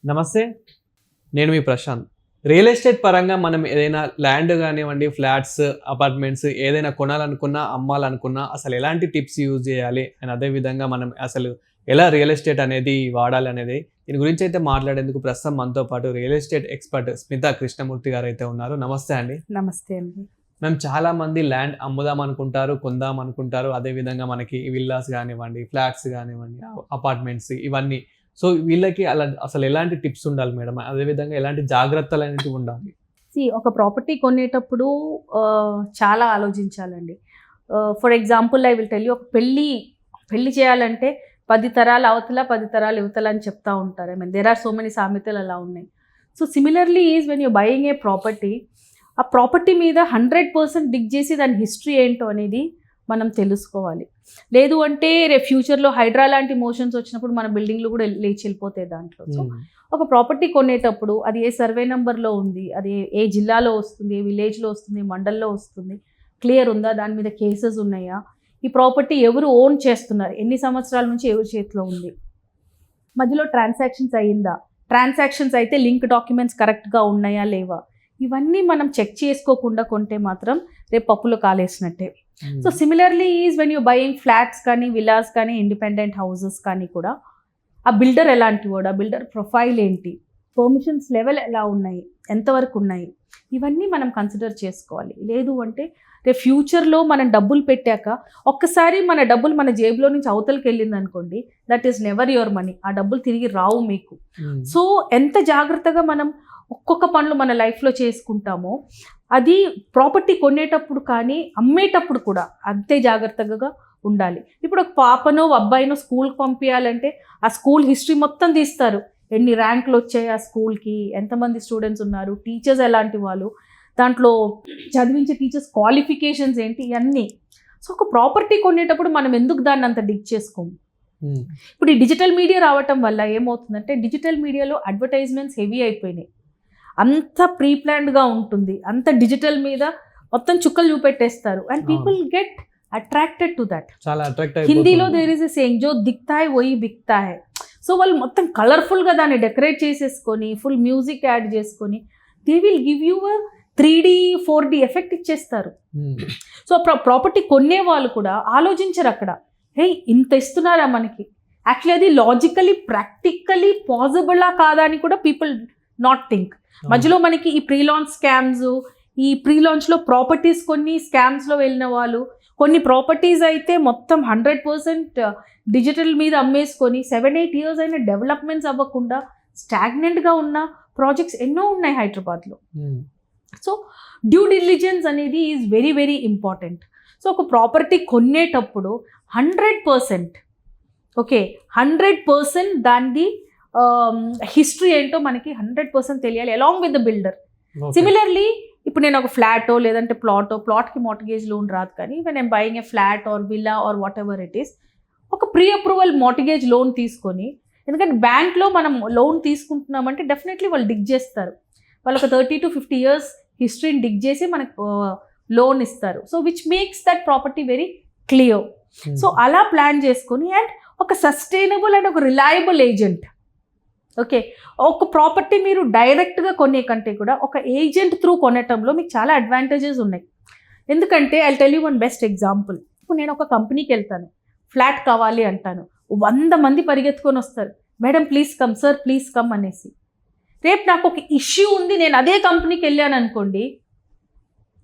నమస్తే, నేను మీ Prashanth. Real estate పరంగా మనం ఏదైనా ల్యాండ్ కానివ్వండి, ఫ్లాట్స్, అపార్ట్మెంట్స్ ఏదైనా కొనాలనుకున్నా, అమ్మాలనుకున్నా అసలు ఎలాంటి టిప్స్ యూజ్ చేయాలి అండ్ అదేవిధంగా మనం అసలు ఎలా రియల్ ఎస్టేట్ అనేది వాడాలి అనేది దీని గురించి అయితే మాట్లాడేందుకు ప్రస్తుతం మనతో పాటు real estate expert Smita Krishnamurthy గారు అయితే ఉన్నారు. నమస్తే అండి. నమస్తే అండి. మేము చాలా మంది ల్యాండ్ అమ్ముదాం అనుకుంటారు, కొందాం అనుకుంటారు. అదేవిధంగా మనకి విల్లాస్ కానివ్వండి, ఫ్లాట్స్ కానివ్వండి, అపార్ట్మెంట్స్ ఇవన్నీ. సో వీళ్ళకి అలా అసలు ఎలాంటి టిప్స్ ఉండాలి మేడం? అదేవిధంగా ఎలాంటి జాగ్రత్తలు అనేవి ఉండాలి? ఒక ప్రాపర్టీ కొనేటప్పుడు చాలా ఆలోచించాలండి. For example I will tell you, ఒక పెళ్ళి చేయాలంటే 10 తరాల అవతల 10 తరాల యువతల అని చెప్తా ఉంటారు. I mean there are so many సామెతలు అలా ఉన్నాయి. So similarly is when you buying a property, ఆ ప్రాపర్టీ మీద 100% డిగ్ చేసి దాని హిస్టరీ ఏంటో అనేది మనం తెలుసుకోవాలి. లేదు అంటే రేపు ఫ్యూచర్లో హైడ్రా లాంటి మోషన్స్ వచ్చినప్పుడు మన బిల్డింగ్లు కూడా లేచి వెళ్ళిపోతాయి దాంట్లో. సో ఒక ప్రాపర్టీ కొనేటప్పుడు అది ఏ సర్వే నెంబర్లో ఉంది, అది ఏ జిల్లాలో వస్తుంది, ఏ విలేజ్లో వస్తుంది, మండల్లో వస్తుంది, క్లియర్ ఉందా, దాని మీద కేసెస్ ఉన్నాయా, ఈ ప్రాపర్టీ ఎవరు ఓన్ చేస్తున్నారు, ఎన్ని సంవత్సరాల నుంచి ఎవరి చేతిలో ఉంది, మధ్యలో ట్రాన్సాక్షన్స్ అయ్యిందా, ట్రాన్సాక్షన్స్ అయితే లింక్ డాక్యుమెంట్స్ కరెక్ట్గా ఉన్నాయా లేవా, ఇవన్నీ మనం చెక్ చేసుకోకుండా కొంటే మాత్రం రేపు పప్పులో కాలేసినట్టే. So similarly is when you buying flats కానీ, విల్లాస్ కానీ, ఇండిపెండెంట్ హౌసెస్ కానీ కూడా ఆ బిల్డర్ ఎలాంటి వాడు, ఆ బిల్డర్ ప్రొఫైల్ ఏంటి, పర్మిషన్స్ లెవెల్ ఎలా ఉన్నాయి, ఎంతవరకు ఉన్నాయి, ఇవన్నీ మనం కన్సిడర్ చేసుకోవాలి. లేదు అంటే రేపు ఫ్యూచర్లో మనం డబ్బులు పెట్టాక ఒక్కసారి మన డబ్బులు మన జేబులో నుంచి అవతలకి వెళ్ళింది అనుకోండి, that is never your money. ఆ డబ్బులు తిరిగి రావు మీకు. సో ఎంత జాగ్రత్తగా మనం ఒక్కొక్క పనులు మన లైఫ్లో చేసుకుంటామో అది ప్రాపర్టీ కొనేటప్పుడు కానీ అమ్మేటప్పుడు కూడా అంతే జాగ్రత్తగా ఉండాలి. ఇప్పుడు ఒక పాపనో అబ్బాయినో స్కూల్కి పంపించాలంటే ఆ స్కూల్ హిస్టరీ మొత్తం తీస్తారు. ఎన్ని ర్యాంకులు వచ్చాయి ఆ స్కూల్కి, ఎంతమంది స్టూడెంట్స్ ఉన్నారు, టీచర్స్ ఎలాంటి వాళ్ళు, దాంట్లో చదివించే టీచర్స్ క్వాలిఫికేషన్స్ ఏంటి, ఇవన్నీ. సో ఒక ప్రాపర్టీ కొనేటప్పుడు మనం ఎందుకు దాన్ని అంత డిగ్ చేసుకోము? ఇప్పుడు ఈ డిజిటల్ మీడియా రావటం వల్ల ఏమవుతుందంటే డిజిటల్ మీడియాలో అడ్వర్టైజ్మెంట్స్ హెవీ అయిపోయినాయి. అంత ప్రీ ప్లాన్డ్గా ఉంటుంది, అంత డిజిటల్ మీద మొత్తం చుక్కలు చూపెట్టేస్తారు and people get attracted to that. హిందీలో దేర్ ఇస్ ఎ సేయింగ్, జో దిక్తా హై వోయి బిక్తా హై. సో వాళ్ళు మొత్తం కలర్ఫుల్గా దాన్ని డెకరేట్ చేసేసుకొని ఫుల్ మ్యూజిక్ యాడ్ చేసుకొని they will give you 3D 4D effect ఇచ్చేస్తారు. సో ప్రాపర్టీ కొనే వాళ్ళు కూడా ఆలోచించరు అక్కడ, హే ఇంత ఇస్తున్నారా మనకి, యాక్చువల్లీ అది లాజికలీ ప్రాక్టికలీ పాసిబులా కాదా అని కూడా పీపుల్ నాట్ థింక్. మధ్యలో మనకి ఈ ప్రీ లాంచ్ స్కామ్స్, ఈ ప్రీ లాంచ్లో ప్రాపర్టీస్ కొన్ని స్కామ్స్లో వెళ్ళిన వాళ్ళు, కొన్ని ప్రాపర్టీస్ అయితే మొత్తం 100% డిజిటల్ మీద అమ్మేసుకొని 7-8 ఇయర్స్ అయినా డెవలప్మెంట్స్ అవ్వకుండా స్టాగ్నెంట్గా ఉన్న ప్రాజెక్ట్స్ ఎన్నో ఉన్నాయి హైదరాబాద్లో. సో డ్యూ డిలిజెన్స్ అనేది is very very important. So ఒక ప్రాపర్టీ కొనేటప్పుడు 100% 100% దాన్ని హిస్టరీ ఏంటో మనకి 100% తెలియాలి along with the builder. Similarly ఇప్పుడు నేను ఒక ఫ్లాటో లేదంటే ప్లాట్కి మార్టిగేజ్ లోన్ రాదు, కానీ when I'm buying a flat or villa or whatever it is, ఒక ప్రీ అప్రూవల్ మార్టిగేజ్ లోన్ తీసుకొని, ఎందుకంటే బ్యాంక్లో మనం లోన్ తీసుకుంటున్నామంటే డెఫినెట్లీ వాళ్ళు డిగ్ చేస్తారు. వాళ్ళు ఒక 30 to 50 years హిస్టరీని డిగ్ చేసి మనకు లోన్ ఇస్తారు. So which makes that property very clear. So అలా ప్లాన్ చేసుకొని అండ్ ఒక సస్టైనబుల్ అండ్ ఒక రిలయబుల్ ఏజెంట్. ఒక ప్రాపర్టీ మీరు డైరెక్ట్గా కొనే కంటే కూడా ఒక ఏజెంట్ త్రూ కొనటంలో మీకు చాలా అడ్వాంటేజెస్ ఉన్నాయి. ఎందుకంటే I tell you one best example. ఇప్పుడు నేను ఒక కంపెనీకి వెళ్తాను, ఫ్లాట్ కావాలి అంటాను, 100 మంది పరిగెత్తుకొని వస్తారు, madam please come, sir please come అనేసి. రేపు నాకు ఒక ఇష్యూ ఉంది, నేను అదే కంపెనీకి వెళ్ళాను అనుకోండి,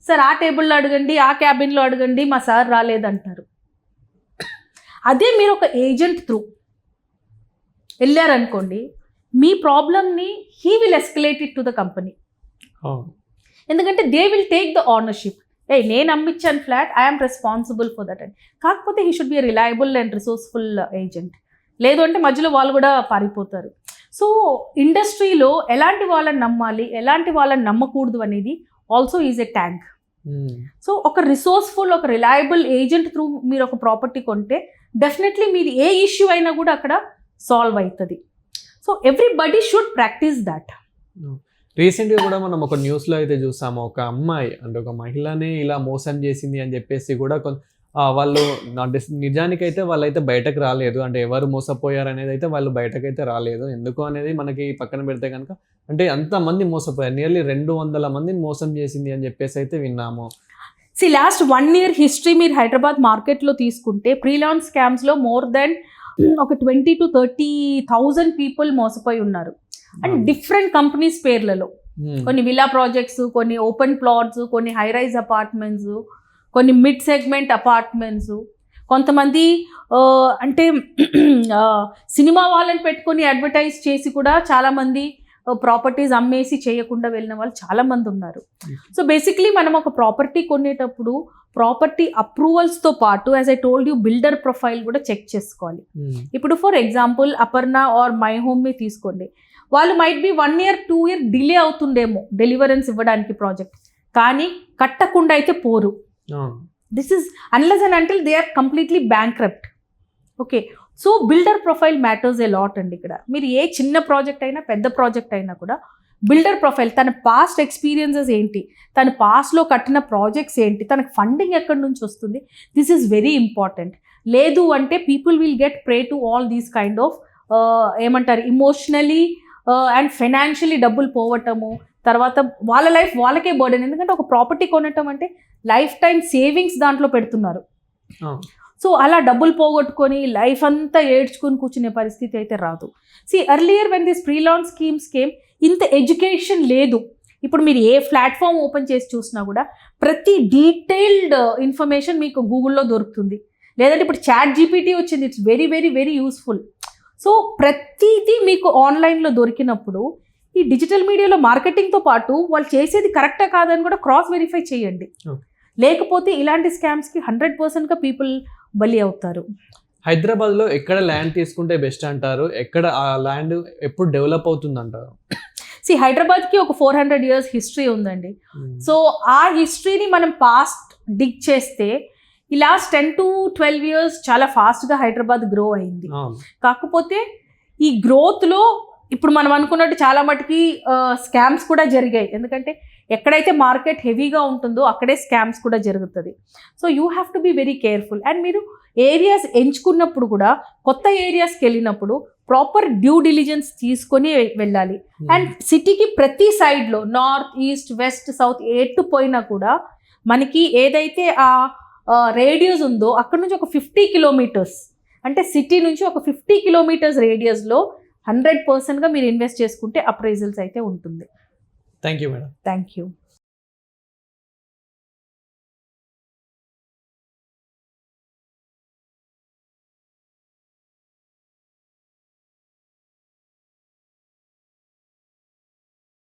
సార్ ఆ టేబుల్లో అడగండి, ఆ క్యాబిన్లో అడగండి, మా సార్ రాలేదంటారు. అదే మీరు ఒక ఏజెంట్ త్రూ వెళ్ళారనుకోండి, మీ ప్రాబ్లమ్ని he will escalate it to the company. ఎందుకంటే they will take the ownership. నేను అమ్మిచ్చాను flat, I'm responsible for that అని. కాకపోతే he should be reliable and resourceful agent. లేదు అంటే మధ్యలో వాళ్ళు కూడా పారిపోతారు. సో ఇండస్ట్రీలో ఎలాంటి వాళ్ళని నమ్మాలి, ఎలాంటి వాళ్ళని నమ్మకూడదు అనేది also is a tank. So ఒక రిసోర్స్ఫుల్, ఒక రిలయబుల్ ఏజెంట్ త్రూ మీరు ఒక ప్రాపర్టీ కొంటే డెఫినెట్లీ మీది ఏ ఇష్యూ అయినా కూడా అక్కడ సాల్వ్ అవుతుంది. So everybody should practice that. రీసెంట్గా కూడా మనం ఒక న్యూస్లో అయితే చూసాము, ఒక అమ్మాయి అంటే ఒక మహిళని ఇలా మోసం చేసింది అని చెప్పేసి కూడా వాళ్ళు నిజానికైతే వాళ్ళైతే బయటకు రాలేదు. అంటే ఎవరు మోసపోయారు అనేది అయితే వాళ్ళు బయటకైతే రాలేదు. ఎందుకు అనేది మనకి పక్కన పెడితే కనుక అంటే అంతమంది మోసపోయారు. నియర్లీ 200 మందిని మోసం చేసింది అని చెప్పేసి అయితే విన్నాము. లాస్ట్ 1 year హిస్టరీ మీరు హైదరాబాద్ మార్కెట్లో తీసుకుంటే ప్రీలాన్స్ స్కామ్స్లో మోర్ దెన్ ఒక 20 to 30,000 పీపుల్ మోసపోయి ఉన్నారు. అండ్ డిఫరెంట్ కంపెనీస్ పేర్లలో కొన్ని విల్లా ప్రాజెక్ట్స్, కొన్ని ఓపెన్ ప్లాట్స్, కొన్ని హై రైజ్ అపార్ట్మెంట్స్, కొన్ని మిడ్ సెగ్మెంట్ అపార్ట్మెంట్స్, కొంతమంది అంటే సినిమా వాళ్ళని పెట్టుకొని అడ్వర్టైజ్ చేసి కూడా చాలామంది ప్రాపర్టీస్ అమ్మేసి చేయకుండా వెళ్ళిన వాళ్ళు చాలామంది ఉన్నారు. సో బేసిక్లీ మనం ఒక ప్రాపర్టీ కొనేటప్పుడు ప్రాపర్టీ అప్రూవల్స్తో పాటు as I told you builder profile కూడా చెక్ చేసుకోవాలి. ఇప్పుడు for example Aparna or My Home మీ తీసుకోండి, వాళ్ళు might be 1 year 2 year delay అవుతుండేమో డెలివరెన్స్ ఇవ్వడానికి ప్రాజెక్ట్, కానీ కట్టకుండా అయితే పోరు. This is unless and until they are completely bankrupt. Okay, so builder profile matters a lot అండి. ఇక్కడ మీరు ఏ చిన్న ప్రాజెక్ట్ అయినా పెద్ద ప్రాజెక్ట్ అయినా కూడా బిల్డర్ ప్రొఫైల్, తన పాస్ట్ ఎక్స్పీరియన్సెస్ ఏంటి, తన పాస్ట్లో కట్టిన ప్రాజెక్ట్స్ ఏంటి, తనకు ఫండింగ్ ఎక్కడి నుంచి వస్తుంది, దిస్ ఈజ్ వెరీ ఇంపార్టెంట్. లేదు అంటే people will get pray to all these kind of ఏమంటారు ఇమోషనలీ అండ్ ఫైనాన్షియలీ డబ్బులు పోవటము, తర్వాత వాళ్ళ లైఫ్ వాళ్ళకే బర్డెన్. ఎందుకంటే ఒక ప్రాపర్టీ కొనటం అంటే లైఫ్ టైం సేవింగ్స్ దాంట్లో పెడుతున్నారు. సో అలా డబ్బులు పోగొట్టుకొని లైఫ్ అంతా ఏడ్చుకొని కూర్చునే పరిస్థితి అయితే రాదు. Earlier when this freelance schemes came ఇంత ఎడ్యుకేషన్ లేదు. ఇప్పుడు మీరు ఏ ప్లాట్ఫామ్ ఓపెన్ చేసి చూసినా కూడా ప్రతి డీటెయిల్డ్ ఇన్ఫర్మేషన్ మీకు గూగుల్లో దొరుకుతుంది. లేదంటే ఇప్పుడు చాట్ జీపీటీ వచ్చింది, it's very very very useful. So ప్రతిదీ మీకు ఆన్లైన్లో దొరికినప్పుడు ఈ డిజిటల్ మీడియాలో మార్కెటింగ్తో పాటు వాళ్ళు చేసేది కరెక్టా కాదని కూడా క్రాస్ వెరిఫై చేయండి. లేకపోతే ఇలాంటి స్కామ్స్కి 100%గా పీపుల్ బలి అవుతారు. హైదరాబాద్లో ఎక్కడ ల్యాండ్ తీసుకుంటే బెస్ట్ అంటారు? ఎక్కడ ఆ ల్యాండ్ ఎప్పుడు డెవలప్ అవుతుంది అంటారు? హైదరాబాద్కి ఒక 400 years హిస్టరీ ఉందండి. సో ఆ హిస్టరీని మనం పాస్ట్ డిగ్ చేస్తే ఈ లాస్ట్ 10 to 12 years చాలా ఫాస్ట్గా హైదరాబాద్ గ్రో అయింది. కాకపోతే ఈ గ్రోత్లో ఇప్పుడు మనం అనుకున్నట్టు చాలా మటుకి స్కామ్స్ కూడా జరిగాయి. ఎందుకంటే ఎక్కడైతే మార్కెట్ హెవీగా ఉంటుందో అక్కడే స్కామ్స్ కూడా జరుగుతుంది. So you have to be very careful. And మీరు ఏరియాస్ ఎంచుకున్నప్పుడు కూడా కొత్త ఏరియాస్కి వెళ్ళినప్పుడు ప్రాపర్ డ్యూ డిలిజెన్స్ తీసుకొని వెళ్ళాలి. అండ్ సిటీకి ప్రతి సైడ్లో నార్త్, ఈస్ట్, వెస్ట్, సౌత్ ఎటు పోయినా కూడా మనకి ఏదైతే ఆ రేడియస్ ఉందో అక్కడ నుంచి ఒక 50 kilometers, అంటే సిటీ నుంచి ఒక 50 kilometers రేడియస్లో 100%గా మీరు ఇన్వెస్ట్ చేసుకుంటే అప్రైజల్స్ అయితే ఉంటుంది. Thank you madam. Thank you.